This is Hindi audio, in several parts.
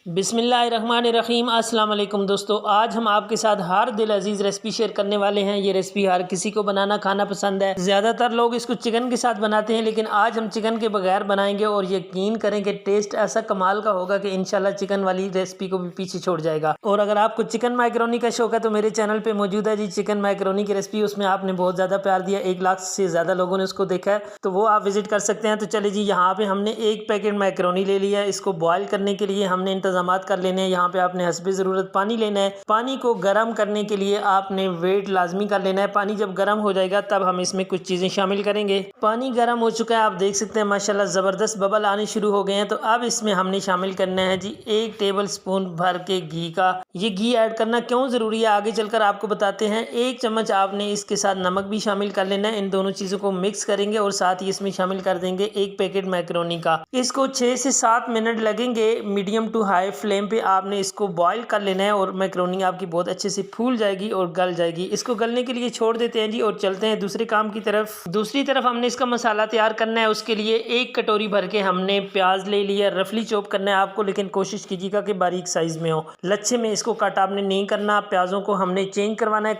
बिस्मिल्लाहिर्रहमानिर्रहीम। अस्सलाम वालेकुम दोस्तों, आज हम आपके साथ हर दिल अजीज़ रेसिपी शेयर करने वाले हैं। ये रेसिपी हर किसी को बनाना खाना पसंद है। ज़्यादातर लोग इसको चिकन के साथ बनाते हैं, लेकिन आज हम चिकन के बगैर बनाएंगे और यकीन करें कि टेस्ट ऐसा कमाल का होगा कि इंशाल्लाह चिकन वाली रेसिपी को भी पीछे छोड़ जाएगा। और अगर आपको चिकन मैकरोनी का शौक है तो मेरे चैनल पर मौजूद है जी चिकन मैकरोनी की रेसिपी। उसमें आपने बहुत ज़्यादा प्यार दिया, 1 लाख से ज़्यादा लोगों ने उसको देखा है, तो वो आप विजिट कर सकते हैं। तो चले जी, यहाँ पे हमने 1 पैकेट मैकरोनी ले लिया है। इसको बॉयल करने के लिए हमने इंतजामात कर लेने हैं। यहाँ पे आपने हस्बे ज़रूरत पानी लेना है। पानी को गर्म करने के लिए आपने वेट लाजमी कर लेना है। पानी जब गर्म हो जाएगा तब हम इसमें कुछ चीज़ें शामिल करेंगे। पानी गर्म हो चुका है, आप देख सकते हैं माशाल्लाह ज़बरदस्त बबल आने शुरू हो गए हैं। तो अब इसमें हमने शामिल करना है जी 1 टेबल स्पून भर के घी का। ये घी ऐड करना क्यों ज़रूरी है आगे चलकर आपको बताते हैं। 1 चम्मच आपने इसके साथ नमक भी शामिल कर लेना है। इन दोनों चीज़ों को मिक्स करेंगे और साथ ही इसमें शामिल कर देंगे 1 पैकेट मैकरोनी का। इसको 6 से 7 मिनट लगेंगे। मीडियम टू हाई फ्लेम पे आपने इसको बॉईल कर लेना है और मैकरोनी आपकी बहुत अच्छे से फूल जाएगी और गल जाएगी। इसको गलने के लिए छोड़ देते हैं जी और चलते हैं दूसरे काम की तरफ। दूसरी तरफ हमने इसका मसाला तैयार करना है। उसके लिए 1 कटोरी भर के हमने प्याज ले लिया। रफली चॉप करना है आपको, लेकिन कोशिश कीजिएगा कि बारीक साइज में हो। लच्छे में इसको कट आपने नहीं करना। प्याजों को हमने चेंज करवाना है,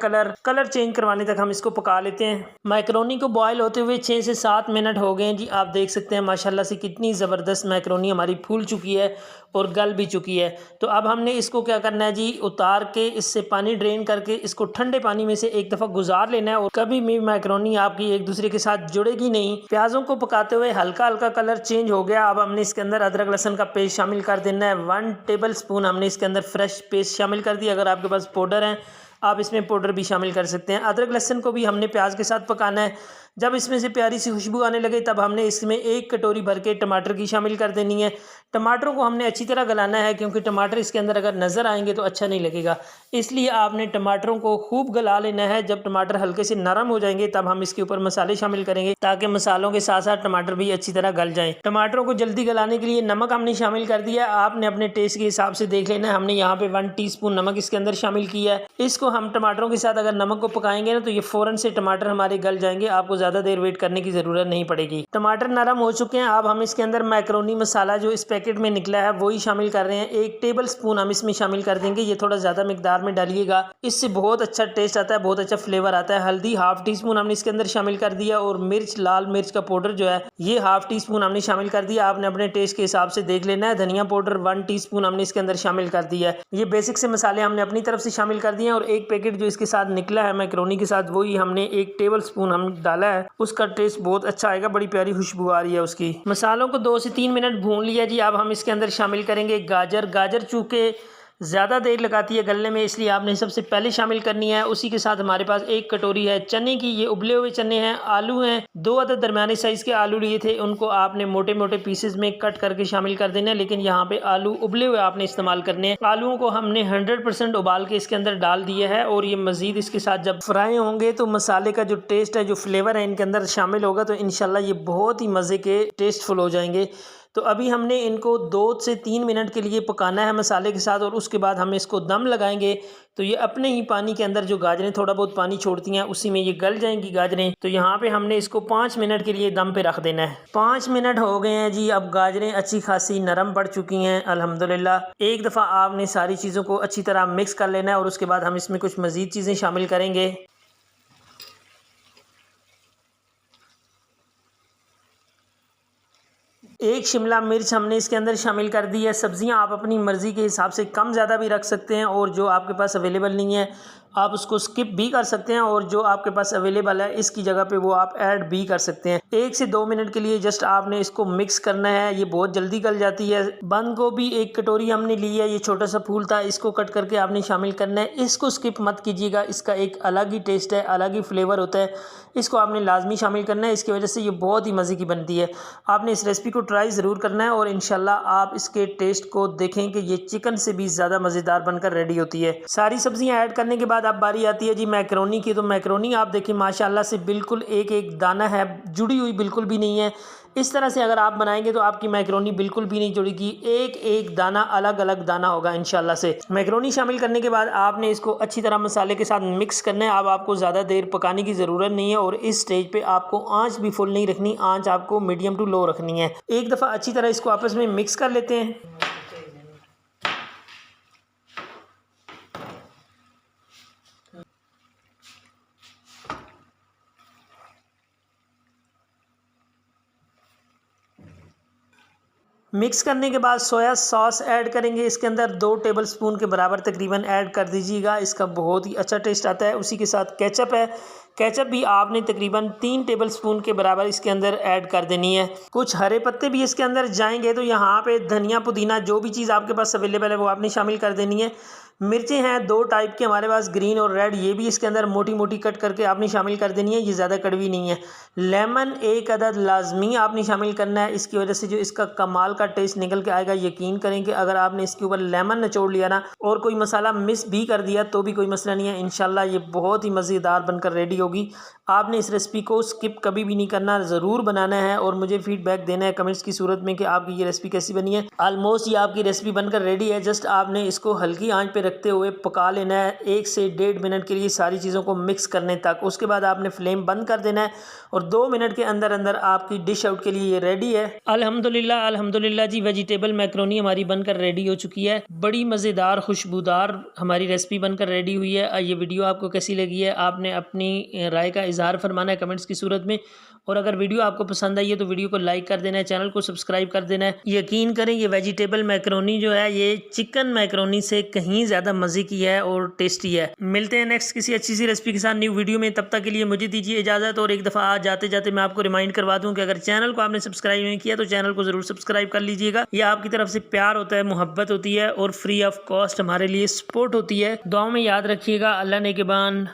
कलर चेंज करवाने तक हम इसको पका लेते हैं। मैकरोनी को बॉयल होते हुए 6 से 7 मिनट हो गए हैं जी। आप देख सकते हैं माशाल्लाह से कितनी ज़बरदस्त मैकरोनी हमारी फूल चुकी है और गल भी चुकी है। तो अब हमने इसको क्या करना है जी, उतार के इससे पानी ड्रेन करके इसको ठंडे पानी में से एक दफ़ा गुजार लेना है। और कभी भी मैकरोनी आपकी एक दूसरे के साथ जुड़ेगी नहीं। प्याजों को पकाते हुए हल्का हल्का कलर चेंज हो गया। अब हमने इसके अंदर अदरक लहसुन का पेस्ट शामिल कर देना है। 1 टेबल स्पून हमने इसके अंदर फ्रेश पेस्ट शामिल कर दिया। अगर आपके पास पाउडर है आप इसमें पाउडर भी शामिल कर सकते हैं। अदरक लहसुन को भी हमने प्याज के साथ पकाना है। जब इसमें से प्यारी सी खुशबू आने लगे तब हमने इसमें 1 कटोरी भर के टमाटर की शामिल कर देनी है। टमाटरों को हमने अच्छी तरह गलाना है, क्योंकि टमाटर इसके अंदर अगर नज़र आएंगे तो अच्छा नहीं लगेगा। इसलिए आपने टमाटरों को खूब गला लेना है। जब टमाटर हल्के से नरम हो जाएंगे तब हम इसके ऊपर मसाले शामिल करेंगे, ताकि मसालों के साथ साथ टमाटर भी अच्छी तरह गल जाएं। टमाटरों को जल्दी गलाने के लिए नमक हमने शामिल कर दिया। आपने अपने टेस्ट के हिसाब से देख लेना है। हमने यहाँ पे 1 टीस्पून नमक इसके अंदर शामिल किया है। इसको हम टमाटरों के साथ अगर नमक को पकाएंगे ना तो ये फ़ौरन से टमाटर हमारे गल जाएंगे। आपको ज़्यादा देर वेट करने की ज़रूरत नहीं पड़ेगी। टमाटर नरम हो चुके हैं। अब हम इसके अंदर मैकरोनी मसाला जो इस पैकेट में निकला है वही शामिल कर रहे हैं। 1 टेबल स्पून हम इसमें शामिल कर देंगे। ये थोड़ा ज़्यादा मिकदार में डालिएगा, इससे बहुत अच्छा टेस्ट आता है, बहुत अच्छा फ्लेवर आता है। हल्दी 1/2 टीस्पून हमने इसके अंदर शामिल कर दिया। और मिर्च, लाल मिर्च का पाउडर जो है ये 1/2 टीस्पून हमने शामिल कर दिया। आपने अपने टेस्ट के हिसाब से देख लेना है। धनिया पाउडर 1 टीस्पून हमने इसके अंदर शामिल कर दिया है। ये बेसिक से मसाले हमने अपनी तरफ से शामिल कर दिए हैं। और 1 पैकेट जो इसके साथ निकला है मैकरोनी के साथ वही हमने 1 टेबल स्पून हम डाला है। उसका टेस्ट बहुत अच्छा आएगा, बड़ी प्यारी खुशबू आ रही है उसकी। मसालों को 2 से 3 मिनट भून लिया जी। अब हम इसके अंदर शामिल करेंगे गाजर चूँकि ज़्यादा देर लगाती है गलने में, इसलिए आपने सबसे पहले शामिल करनी है। उसी के साथ हमारे पास 1 कटोरी है चने की। ये उबले हुए चने हैं। आलू हैं, 2 अदद दरमियाने साइज़ के आलू लिए थे, उनको आपने मोटे मोटे पीसेज में कट करके शामिल कर देना है। लेकिन यहाँ पे आलू उबले हुए आपने इस्तेमाल करने हैं। आलूओं को हमने 100% उबाल के इसके अंदर डाल दिया है। और ये मज़ीद इसके साथ जब फ्राई होंगे तो मसाले का जो टेस्ट है, जो फ्लेवर है इनके अंदर शामिल होगा, तो इंशाल्लाह ये बहुत ही मज़े के टेस्टफुल हो जाएंगे। तो अभी हमने इनको 2 से 3 मिनट के लिए पकाना है मसाले के साथ। और उसके बाद हम इसको दम लगाएंगे तो ये अपने ही पानी के अंदर, जो गाजरें थोड़ा बहुत पानी छोड़ती हैं, उसी में ये गल जाएंगी गाजरें। तो यहाँ पे हमने इसको 5 मिनट के लिए दम पे रख देना है। 5 मिनट हो गए हैं जी। अब गाजरें अच्छी खासी नरम पड़ चुकी हैं अल्हम्दुलिल्लाह। एक दफ़ा आपने सारी चीज़ों को अच्छी तरह मिक्स कर लेना है। और उसके बाद हम इसमें कुछ मज़ीद चीज़ें शामिल करेंगे। 1 शिमला मिर्च हमने इसके अंदर शामिल कर दी है। सब्जियां आप अपनी मर्ज़ी के हिसाब से कम ज़्यादा भी रख सकते हैं, और जो आपके पास अवेलेबल नहीं है आप उसको स्किप भी कर सकते हैं। और जो आपके पास अवेलेबल है इसकी जगह पे वो आप ऐड भी कर सकते हैं। 1 से 2 मिनट के लिए जस्ट आपने इसको मिक्स करना है। ये बहुत जल्दी गल जाती है। बंद गोभी 1 कटोरी हमने ली है। ये छोटा सा फूल था, इसको कट करके आपने शामिल करना है। इसको स्किप मत कीजिएगा, इसका एक अलग ही टेस्ट है, अलग ही फ्लेवर होता है। इसको आपने लाजमी शामिल करना है। इसकी वजह से ये बहुत ही मज़े की बनती है। आपने इस रेसिपी को ट्राई ज़रूर करना है और इंशाल्लाह आप इसके टेस्ट को देखें कि ये चिकन से भी ज़्यादा मज़ेदार बनकर रेडी होती है। सारी सब्जियां ऐड करने के बाद अब बारी आती है जी मैकरोनी की। तो मैकरोनी आप देखिए माशाल्लाह से बिल्कुल एक एक दाना है, जुड़ी हुई बिल्कुल भी नहीं है। इस तरह से अगर आप बनाएंगे तो आपकी मैकरोनी बिल्कुल भी नहीं जुड़ेगी। एक एक दाना अलग अलग दाना होगा इंशाल्लाह से। मैकरोनी शामिल करने के बाद आपने इसको अच्छी तरह मसाले के साथ मिक्स करना है। अब आपको ज़्यादा देर पकाने की ज़रूरत नहीं है। और इस स्टेज पे आपको आंच भी फुल नहीं रखनी, आंच आपको मीडियम टू लो रखनी है। एक दफ़ा अच्छी तरह इसको आपस में मिक्स कर लेते हैं। मिक्स करने के बाद सोया सॉस ऐड करेंगे इसके अंदर 2 टेबलस्पून के बराबर तकरीबन ऐड कर दीजिएगा। इसका बहुत ही अच्छा टेस्ट आता है। उसी के साथ केचप है, केचप भी आपने तकरीबन 3 टेबलस्पून के बराबर इसके अंदर ऐड कर देनी है। कुछ हरे पत्ते भी इसके अंदर जाएंगे, तो यहाँ पे धनिया पुदीना जो भी चीज़ आपके पास अवेलेबल है वो आपने शामिल कर देनी है। मिर्चें हैं 2 टाइप की हमारे पास, ग्रीन और रेड, ये भी इसके अंदर मोटी मोटी कट करके आपने शामिल कर देनी है, ये ज़्यादा कड़वी नहीं है। लेमन 1 अदद लाजमी आपने शामिल करना है, इसकी वजह से जो इसका कमाल का टेस्ट निकल के आएगा। यकीन करें कि अगर आपने इसके ऊपर लेमन निचोड़ लिया ना और कोई मसाला मिस भी कर दिया तो भी कोई मसला नहीं है, इंशाल्लाह ये बहुत ही मज़ेदार बनकर रेडी होगी। आपने इस रेसिपी को स्किप कभी भी नहीं करना, ज़रूर बनाना है और मुझे फीडबैक देना है कमेंट्स की सूरत में कि आपकी ये रेसिपी कैसी बनी है। ऑलमोस्ट ये आपकी रेसिपी बनकर रेडी है। जस्ट आपने इसको हल्की आंच पे रखते हुए पका लेना है 1 से 1.5 मिनट के लिए, सारी चीज़ों को मिक्स करने तक। उसके बाद आपने फ्लेम बंद कर देना है और 2 मिनट के अंदर अंदर आपकी डिश आउट के लिए ये रेडी है। अल्हम्दुलिल्लाह अल्हम्दुलिल्लाह जी, वेजिटेबल मैक्रोनी हमारी बनकर रेडी हो चुकी है। बड़ी मज़ेदार खुशबूदार हमारी रेसिपी बनकर रेडी हुई है। ये वीडियो आपको कैसी लगी है आपने अपनी राय का इजहार फरमाना है कमेंट्स की सूरत में, और अगर वीडियो आपको पसंद आई है तो वीडियो को लाइक कर देना है, चैनल को सब्सक्राइब कर देना है। यकीन करें ये वेजिटेबल मैक्रोनी जो है ये चिकन मैक्रोनी से कहीं ज़्यादा मज़े की है और टेस्टी है। मिलते हैं नेक्स्ट किसी अच्छी सी रेसिपी के साथ न्यू वीडियो में, तब तक के लिए मुझे दीजिए इजाज़त। और एक दफ़ा आज जाते जाते मैं आपको रिमाइंड करवा दूँ कि अगर चैनल को आपने सब्सक्राइब नहीं किया तो चैनल को ज़रूर सब्सक्राइब कर लीजिएगा। ये आपकी तरफ से प्यार होता है, मोहब्बत होती है और फ्री ऑफ कॉस्ट हमारे लिए सपोर्ट होती है। दुआओं में याद रखिएगा। अल्लाह ने के बान।